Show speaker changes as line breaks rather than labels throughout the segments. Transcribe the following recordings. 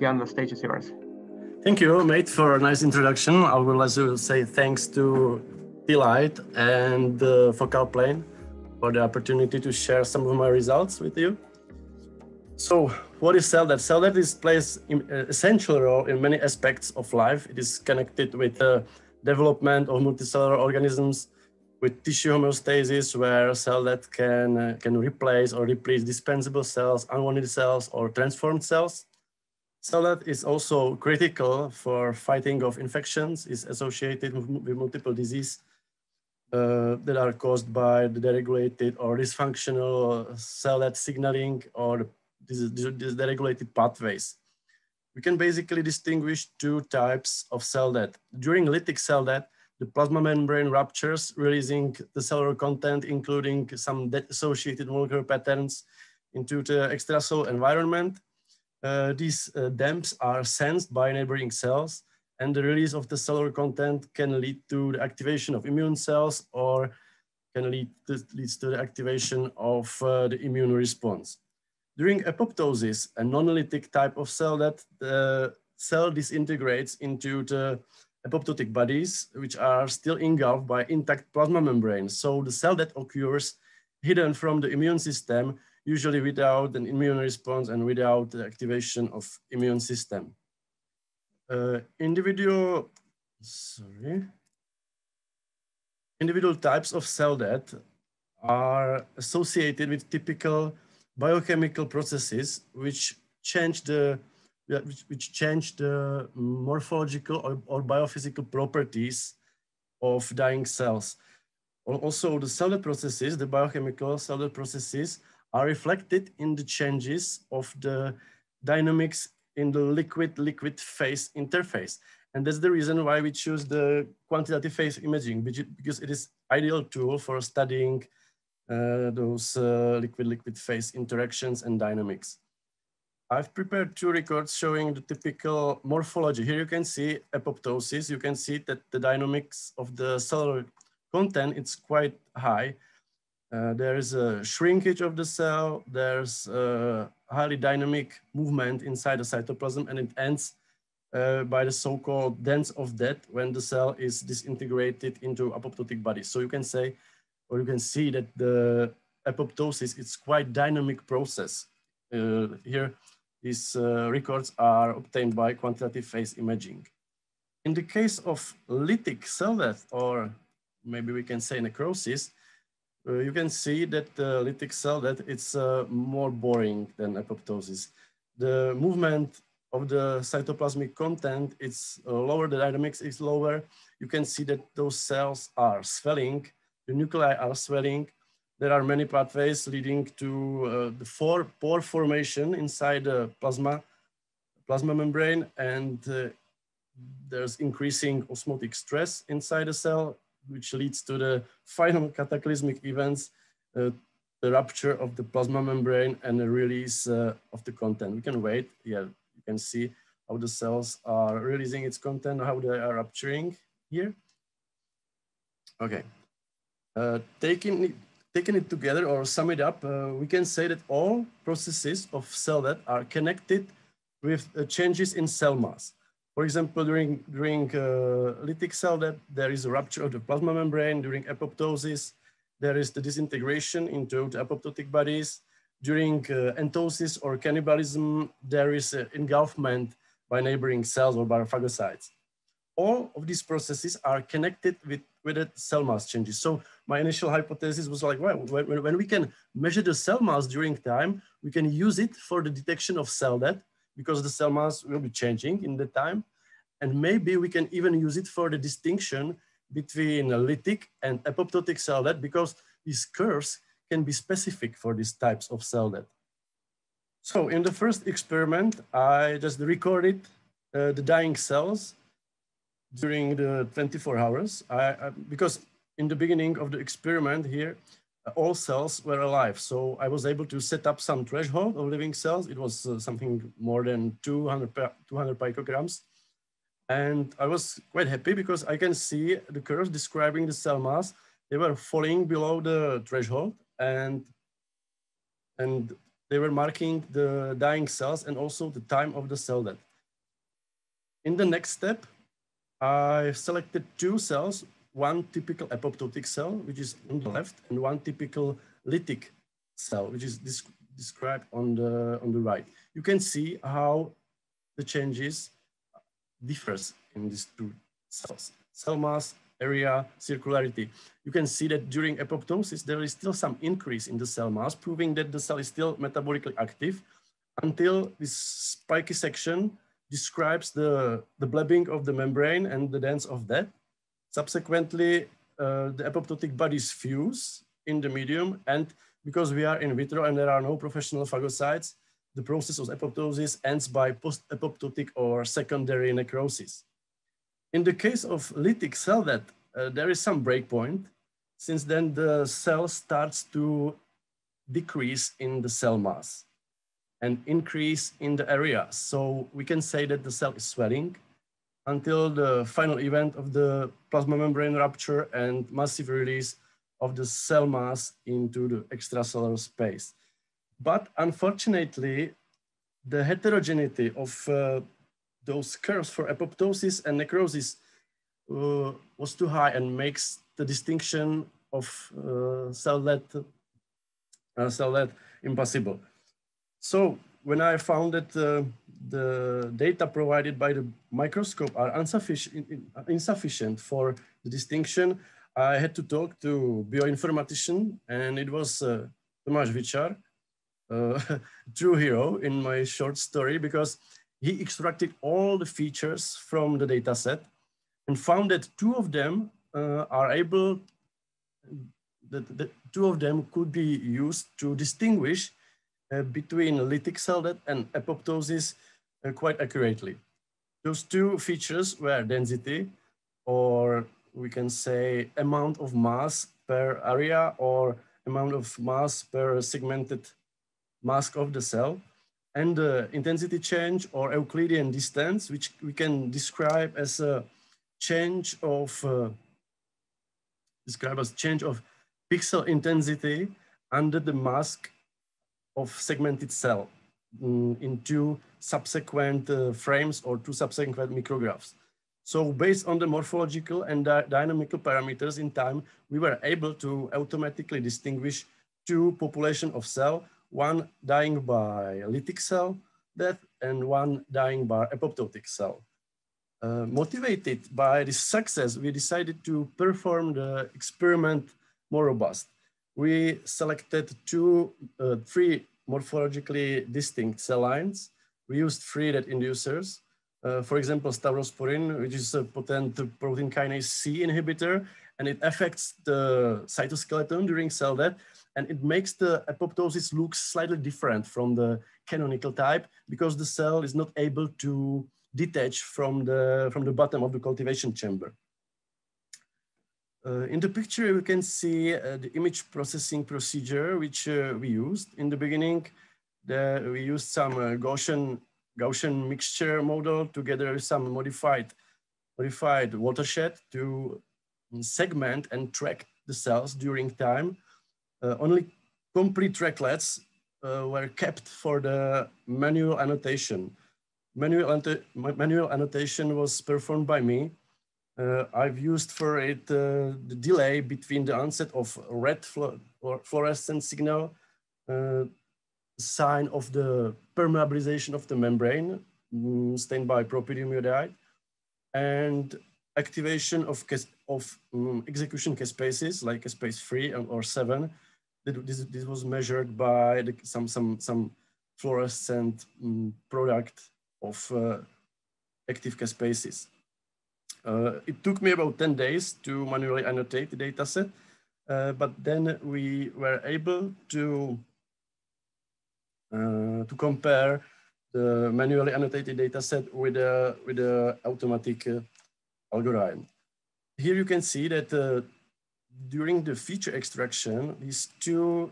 Jan, the stage is yours.
Thank you, mate, for a nice introduction. I would like to say thanks to Delight and FocalPlane for the opportunity to share some of my results with you. So, what is cell death? Cell death plays an essential role in many aspects of life. It is connected with the development of multicellular organisms, with tissue homeostasis, where cell death can replace or deplete dispensable cells, unwanted cells, or transformed cells. Cell death is also critical for fighting of infections, is associated with multiple diseases that are caused by the deregulated or dysfunctional cell death signaling or these deregulated pathways. We can basically distinguish two types of cell death. During lytic cell death, the plasma membrane ruptures, releasing the cellular content, including some associated molecular patterns into the extracellular environment. These damps are sensed by neighboring cells, and the release of the cellular content can lead to the activation of immune cells or can leads to the activation of the immune response. During apoptosis, a non-lytic type of cell death, the cell disintegrates into the apoptotic bodies, which are still engulfed by intact plasma membranes. So the cell death occurs hidden from the immune system, usually without an immune response and without the activation of immune system. Individual types of cell death are associated with typical biochemical processes which change the morphological or biophysical properties of dying cells. Also, the cell death processes, the biochemical cell death processes, are reflected in the changes of the dynamics in the liquid-liquid phase interface. And that's the reason why we choose the quantitative phase imaging, because it is ideal tool for studying those liquid-liquid phase interactions and dynamics. I've prepared two records showing the typical morphology. Here you can see apoptosis. You can see that the dynamics of the cellular content, it's quite high. There is a shrinkage of the cell. There's a highly dynamic movement inside the cytoplasm, and it ends by the so-called dance of death when the cell is disintegrated into apoptotic bodies. So you can say, or you can see that the apoptosis, it's quite dynamic process. Here, these records are obtained by quantitative phase imaging. In the case of lytic cell death, or maybe we can say necrosis, you can see that the lytic cell death it's more boring than apoptosis. The movement of the cytoplasmic content, it's lower, the dynamics is lower. You can see that those cells are swelling, the nuclei are swelling. There are many pathways leading to the pore formation inside the plasma membrane, and there's increasing osmotic stress inside the cell, which leads to the final cataclysmic events, the rupture of the plasma membrane and the release of the content. We can wait. Yeah, you can see how the cells are releasing its content, how they are rupturing here. Okay. Taking it together or sum it up, we can say that all processes of cell death are connected with changes in cell mass. For example, during lytic cell death, there is a rupture of the plasma membrane. During apoptosis, there is the disintegration into the apoptotic bodies. During entosis or cannibalism, there is engulfment by neighboring cells or by phagocytes. All of these processes are connected with the cell mass changes. So my initial hypothesis was like, well, when we can measure the cell mass during time, we can use it for the detection of cell death, because the cell mass will be changing in the time. And maybe we can even use it for the distinction between lytic and apoptotic cell death, because these curves can be specific for these types of cell death. So in the first experiment, I just recorded the dying cells during the 24 hours, because in the beginning of the experiment here, all cells were alive. So I was able to set up some threshold of living cells. It was something more than 200 picograms. And I was quite happy because I can see the curves describing the cell mass. They were falling below the threshold, and they were marking the dying cells and also the time of the cell death. In the next step, I selected two cells, one typical apoptotic cell, which is on the left, and one typical lytic cell, which is described on the right. You can see how the changes differs in these two cells: cell mass, area, circularity. You can see that during apoptosis, there is still some increase in the cell mass, proving that the cell is still metabolically active, until this spiky section describes the blabbing of the membrane and the dance of that. Subsequently, the apoptotic bodies fuse in the medium, and because we are in vitro and there are no professional phagocytes, the process of apoptosis ends by post-apoptotic or secondary necrosis. In the case of lytic cell death, there is some breakpoint. Since then, the cell starts to decrease in the cell mass and increase in the area. So we can say that the cell is swelling until the final event of the plasma membrane rupture and massive release of the cell mass into the extracellular space. But unfortunately, the heterogeneity of those curves for apoptosis and necrosis was too high and makes the distinction of cell death impossible. So when I found that the data provided by the microscope are insufficient for the distinction, I had to talk to bioinformatician, and it was Tomáš Vičar, true hero in my short story, because he extracted all the features from the data set and found that two of them could be used to distinguish between lytic cell death and apoptosis quite accurately. Those two features were density, or we can say amount of mass per area, or amount of mass per segmented mask of the cell, and the intensity change or Euclidean distance, which we can describe as a change of pixel intensity under the mask of segmented cell in two subsequent frames or two subsequent micrographs. So based on the morphological and dynamical parameters in time, we were able to automatically distinguish two populations of cell, one dying by lytic cell death and one dying by apoptotic cell. Motivated by this success, we decided to perform the experiment more robust. We selected three morphologically distinct cell lines. We used 3 death inducers. For example, staurosporin, which is a potent protein kinase C inhibitor, and it affects the cytoskeleton during cell death, and it makes the apoptosis look slightly different from the canonical type because the cell is not able to detach from the bottom of the cultivation chamber. In the picture, we can see the image processing procedure which we used. In the beginning, we used some Gaussian mixture model together with some modified watershed to segment and track the cells during time. Only complete tracklets were kept for the manual annotation. Manual annotation was performed by me. I've used for it the delay between the onset of red fluorescent signal, sign of the permeabilization of the membrane stained by propylium iodide, and activation of execution caspases like caspase 3 or 7. This was measured by some fluorescent product of active caspases. It took me about 10 days to manually annotate the data set, but then we were able to compare the manually annotated data set with the automatic algorithm. Here you can see that during the feature extraction, these two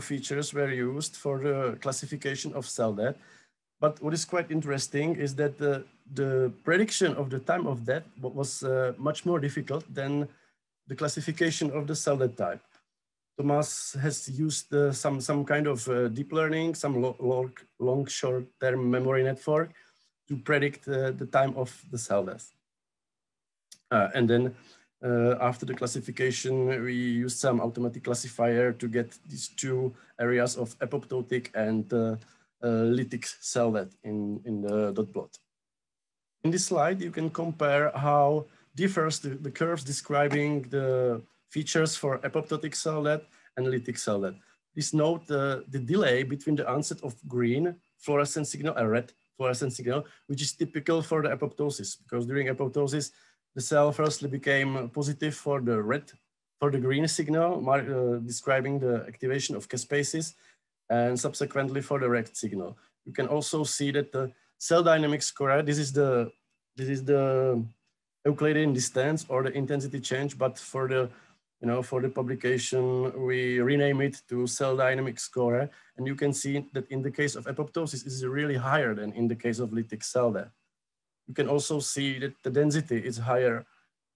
features were used for the classification of cell death. But what is quite interesting is that the prediction of the time of death was much more difficult than the classification of the cell death type. Tomáš has used some kind of deep learning, some long short-term memory network to predict the time of the cell death. And then after the classification, we used some automatic classifier to get these two areas of apoptotic and lytic cell death in the dot plot. In this slide, you can compare how differs the curves describing the features for apoptotic cell death and lytic cell death. Please note the delay between the onset of green fluorescent signal and red fluorescent signal, which is typical for the apoptosis, because during apoptosis, the cell firstly became positive for the green signal, describing the activation of caspases, and subsequently for the red signal. You can also see that the cell dynamic score, this is the Euclidean distance or the intensity change, but for the for the publication, we rename it to cell dynamic score. And you can see that in the case of apoptosis, is really higher than in the case of lytic cell death. You can also see that the density is higher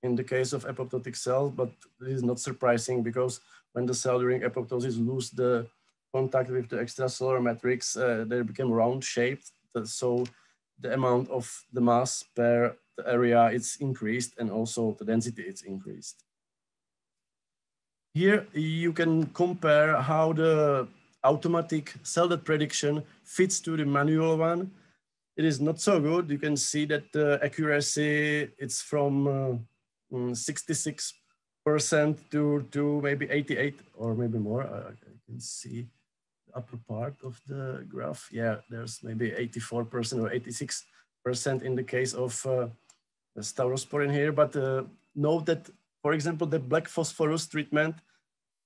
in the case of apoptotic cells, but this is not surprising because when the cell during apoptosis lose the contact with the extracellular matrix, they become round shaped. So the amount of the mass per the area is increased and also the density is increased. Here you can compare how the automatic cell death prediction fits to the manual one. It is not so good. You can see that the accuracy, it's from 66% to maybe 88 or maybe more. I can see the upper part of the graph. Yeah, there's maybe 84% or 86% in the case of staurosporin here. But note that, for example, the black phosphorus treatment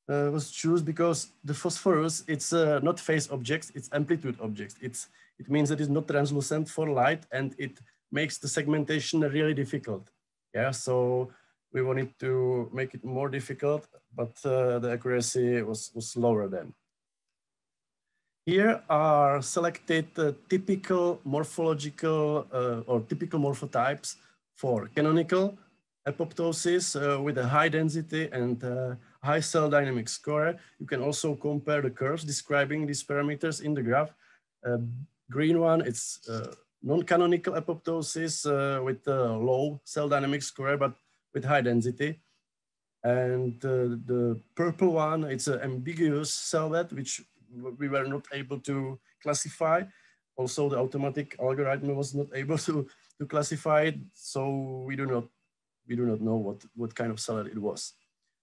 was chosen because the phosphorus, it's not phase objects, it's amplitude objects. It means that it's not translucent for light and it makes the segmentation really difficult. Yeah, so we wanted to make it more difficult, but the accuracy was lower then. Here are selected typical morphological or typical morphotypes for canonical apoptosis with a high density and high cell dynamic score. You can also compare the curves describing these parameters in the graph. Green one, it's non-canonical apoptosis with a low cell dynamic score, but with high density. And the purple one, it's an ambiguous cell death, which we were not able to classify. Also, the automatic algorithm was not able to classify it, so we do not know what kind of cell death it was.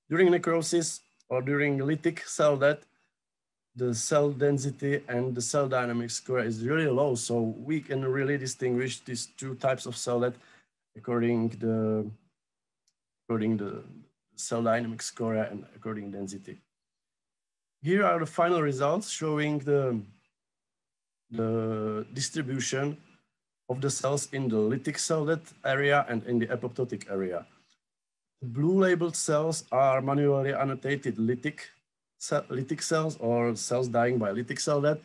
During necrosis or during lytic cell death, the cell density and the cell dynamic score is really low, so we can really distinguish these two types of cell death according the cell dynamic score and according density. Here are the final results showing the distribution of the cells in the lytic cell death area and in the apoptotic area. The blue labeled cells are manually annotated lytic cells or cells dying by lytic cell death.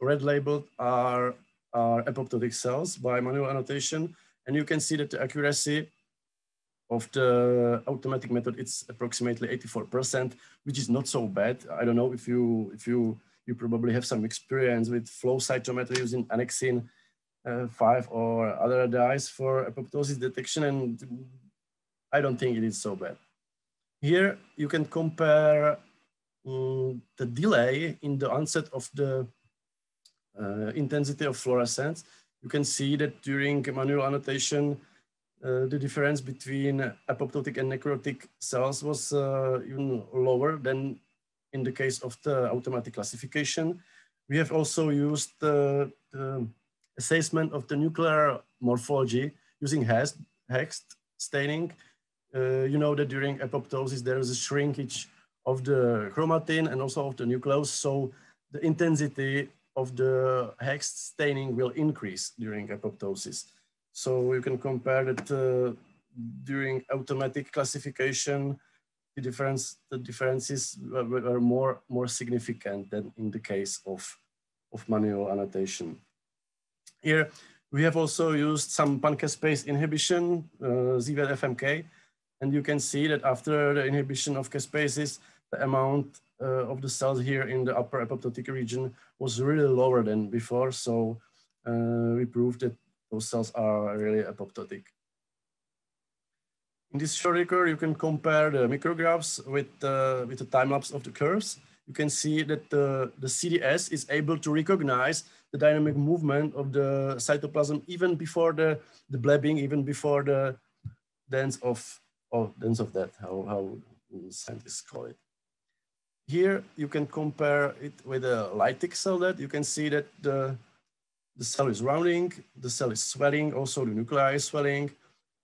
Red labeled are apoptotic cells by manual annotation. And you can see that the accuracy of the automatic method, it's approximately 84%, which is not so bad. I don't know if you probably have some experience with flow cytometry using annexin 5 or other dyes for apoptosis detection, and I don't think it is so bad. Here you can compare the delay in the onset of the intensity of fluorescence. You can see that during manual annotation, the difference between apoptotic and necrotic cells was even lower than in the case of the automatic classification. We have also used the assessment of the nuclear morphology using Hext staining. You know that during apoptosis, there is a shrinkage of the chromatin and also of the nucleus. So the intensity of the Hext staining will increase during apoptosis. So you can compare that during automatic classification, the differences were more significant than in the case of manual annotation. Here, we have also used some pancaspase inhibition, ZVFMK, and you can see that after the inhibition of caspases, the amount of the cells here in the upper apoptotic region was really lower than before. So we proved that those cells are really apoptotic. In this short record, you can compare the micrographs with the time lapse of the curves. You can see that the CDS is able to recognize the dynamic movement of the cytoplasm even before the blabbing, even before the dance of death, how scientists call it. Here you can compare it with a lytic cell death. You can see that the cell is rounding, the cell is swelling, also the nuclei is swelling,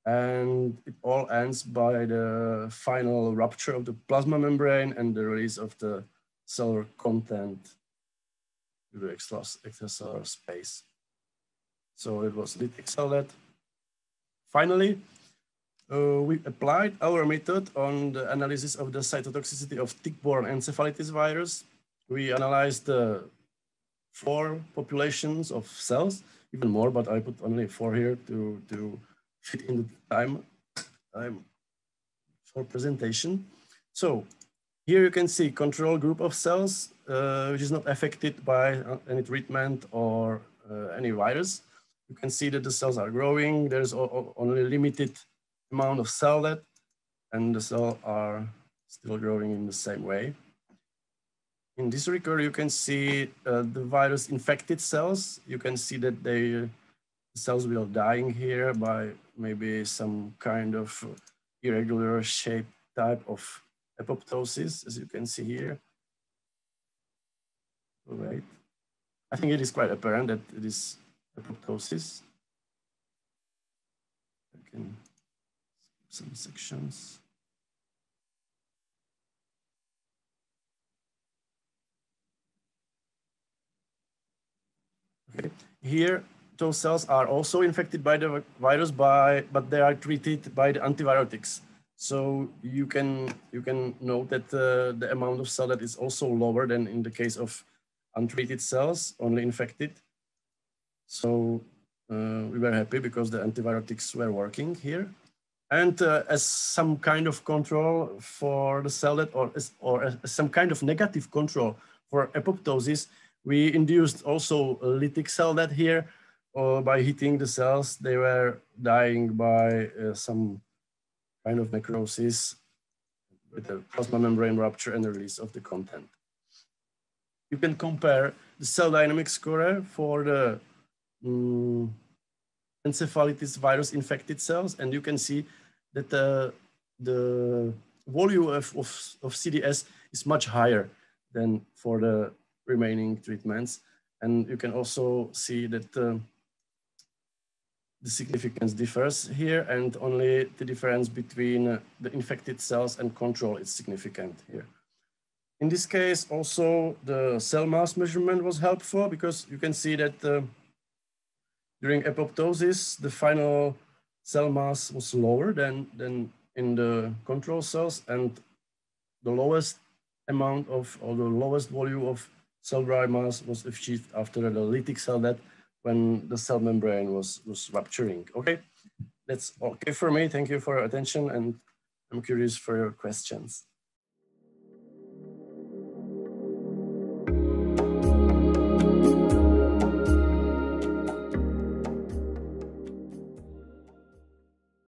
and it all ends by the final rupture of the plasma membrane and the release of the cellular content to the extracellular space. So it was lytic cell death. Finally, we applied our method on the analysis of the cytotoxicity of tick-borne encephalitis virus. We analyzed the 4 populations of cells, even more, but I put only 4 here to fit in the time for presentation. So here you can see control group of cells, which is not affected by any treatment or any virus. You can see that the cells are growing. There's only limited amount of cell death, and the cells are still growing in the same way. In this record, you can see the virus infected cells. You can see that the cells will dying here by maybe some kind of irregular shape type of apoptosis, as you can see here. Right. I think it is quite apparent that it is apoptosis. I can some sections. Okay. Here, those cells are also infected by the virus, but they are treated by the antibiotics. So you can note that the amount of cell that is also lower than in the case of untreated cells, only infected. So we were happy because the antibiotics were working here. And as some kind of control for the cell death, or as some kind of negative control for apoptosis, we induced also a lytic cell death here. By hitting the cells, they were dying by some kind of necrosis with a plasma membrane rupture and the release of the content. You can compare the cell dynamic score for the encephalitis virus infected cells, and you can see that the volume of CDS is much higher than for the remaining treatments. And you can also see that the significance differs here, and only the difference between the infected cells and control is significant here. In this case, also the cell mass measurement was helpful, because you can see that during apoptosis, the final cell mass was lower than in the control cells, and the lowest amount of, or the lowest volume of cell dry mass was achieved after the lytic cell death, when the cell membrane was rupturing. Okay, that's okay for me. Thank you for your attention, and I'm curious for your questions.